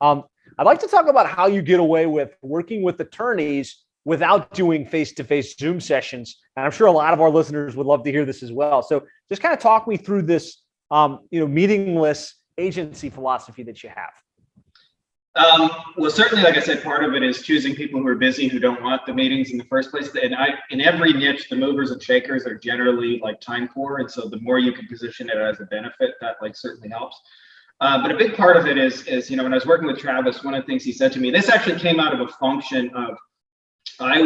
Um, I'd like to talk about how you get away with working with attorneys without doing face-to-face Zoom sessions. And I'm sure a lot of our listeners would love to hear this as well. So just kind of talk me through this, meetingless agency philosophy that you have. Well, certainly, like I said, part of it is choosing people who are busy, who don't want the meetings in the first place. And in every niche, the movers and shakers are generally like time poor. And so the more you can position it as a benefit, that like certainly helps. But a big part of it is, when I was working with Travis, one of the things he said to me, this actually came out of a function of, I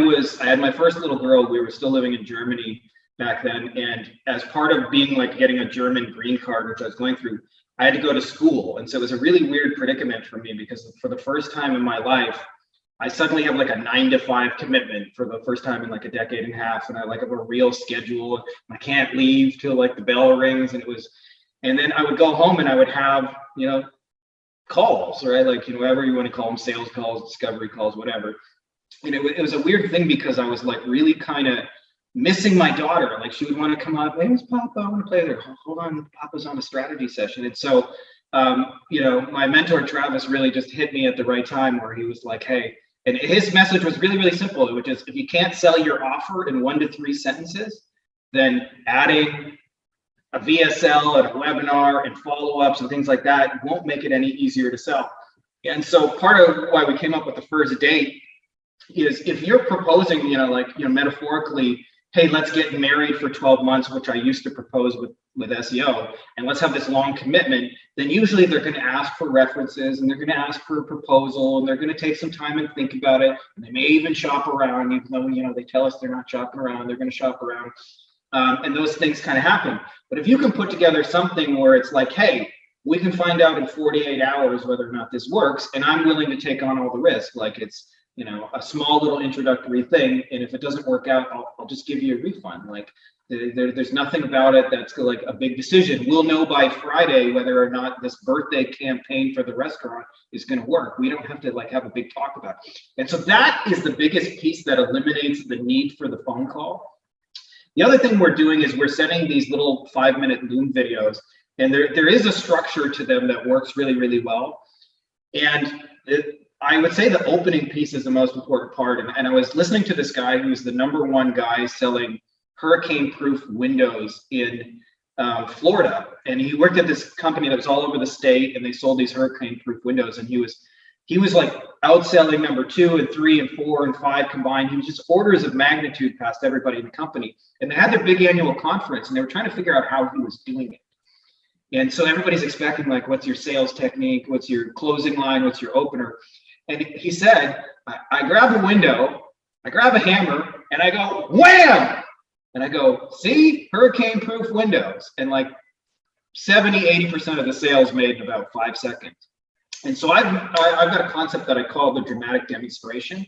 had my first little girl. We were still living in Germany back then. And as part of being like getting a German green card, which I was going through, I had to go to school. And so it was a really weird predicament for me because for the first time in my life, I suddenly have like a 9-to-5 commitment for the first time in like a decade and a half. And I like have a real schedule. I can't leave till like the bell rings. And then I would go home and I would have, calls, right? Like, whatever you want to call them, sales calls, discovery calls, whatever. And it was a weird thing because I was like really kind of missing my daughter. Like she would want to come up, hey, it's Papa, I want to play with her. Hold on, Papa's on a strategy session. And so, my mentor, Travis, really just hit me at the right time where he was like, hey, and his message was really, really simple, which is if you can't sell your offer in 1 to 3 sentences, then adding a VSL and a webinar and follow-ups and things like that won't make it any easier to sell. And so part of why we came up with the first date is if you're proposing, metaphorically, hey, let's get married for 12 months, which I used to propose with SEO, and let's have this long commitment, then usually they're going to ask for references and they're going to ask for a proposal and they're going to take some time and think about it. And they may even shop around, even though, they tell us they're not shopping around, they're going to shop around. And those things kind of happen. But if you can put together something where it's like, hey, we can find out in 48 hours whether or not this works, and I'm willing to take on all the risk, like it's, a small little introductory thing, and if it doesn't work out, I'll just give you a refund. Like there's nothing about it that's like a big decision. We'll know by Friday whether or not this birthday campaign for the restaurant is going to work. We don't have to like have a big talk about it. And so that is the biggest piece that eliminates the need for the phone call. The other thing we're doing is we're setting these little 5-minute Loom videos, and there is a structure to them that works really, really well. And I would say the opening piece is the most important part. And I was listening to this guy who's the #1 guy selling hurricane-proof windows in Florida. And he worked at this company that was all over the state, and they sold these hurricane-proof windows. And he was like outselling #2 and 3 and 4 and 5 combined. He was just orders of magnitude past everybody in the company. And they had their big annual conference, and they were trying to figure out how he was doing it. And so everybody's expecting, like, what's your sales technique? What's your closing line? What's your opener? And he said, I grab a window, I grab a hammer, and I go, wham! And I go, see, hurricane-proof windows. And like 70–80% of the sales made in about 5 seconds. And so I've got a concept that I call the dramatic demonstration.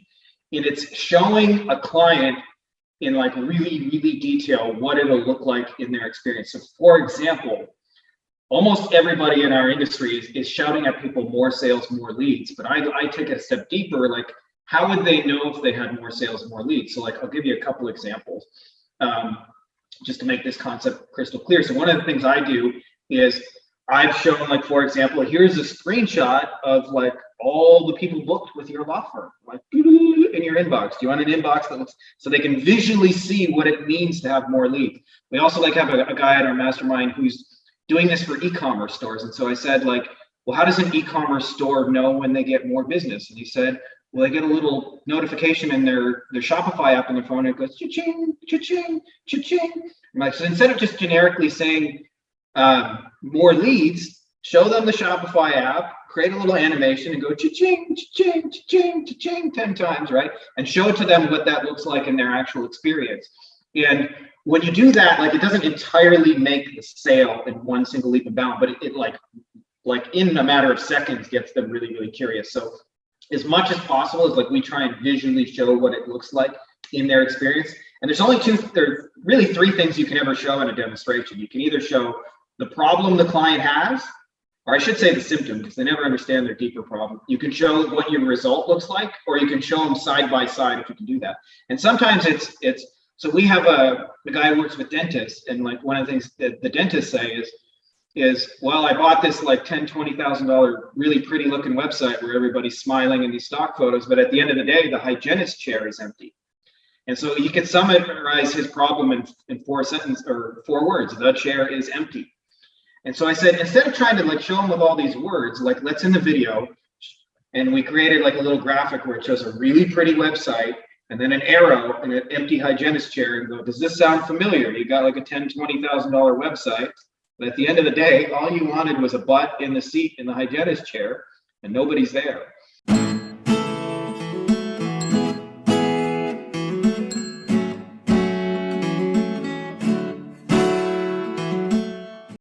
And it's showing a client in like really, really detail what it'll look like in their experience. So for example, almost everybody in our industry is shouting at people more sales, more leads. But I take it a step deeper, like how would they know if they had more sales and more leads? So like, I'll give you a couple examples just to make this concept crystal clear. So one of the things I do is I've shown, like, for example, here's a screenshot of like all the people booked with your law firm, like in your inbox. Do you want an inbox that looks so they can visually see what it means to have more leads? We also like have a guy at our mastermind who's doing this for e-commerce stores. And so I said, like, well, how does an e-commerce store know when they get more business? And he said, well, they get a little notification in their Shopify app on their phone, and it goes cha-ching, cha-ching, cha-ching. I'm like, so instead of just generically saying more leads, show them the Shopify app, create a little animation and go cha-ching, cha-ching, cha-ching, cha-ching 10 times, right? And show it to them what that looks like in their actual experience. And when you do that, like, it doesn't entirely make the sale in one single leap and bound, but it like in a matter of seconds gets them really, really curious. So as much as possible is like we try and visually show what it looks like in their experience. And there's really 3 things you can ever show in a demonstration. You can either show the problem the client has, or I should say the symptom, because they never understand their deeper problem. You can show what your result looks like, or you can show them side by side if you can do that. And sometimes it's so we have a guy who works with dentists, and like one of the things that the dentists say is, is, well, I bought this like $10,000-$20,000 really pretty looking website where everybody's smiling in these stock photos, but at the end of the day, the hygienist chair is empty. And so he could summarize his problem in 4 sentences or 4 words: the chair is empty. And so I said, instead of trying to like show him with all these words, like let's in the video, and we created like a little graphic where it shows a really pretty website and then an arrow and an empty hygienist chair, and go, does this sound familiar? You got like a $10,000-$20,000 website, but at the end of the day, all you wanted was a butt in the seat in the hygienist chair, and nobody's there.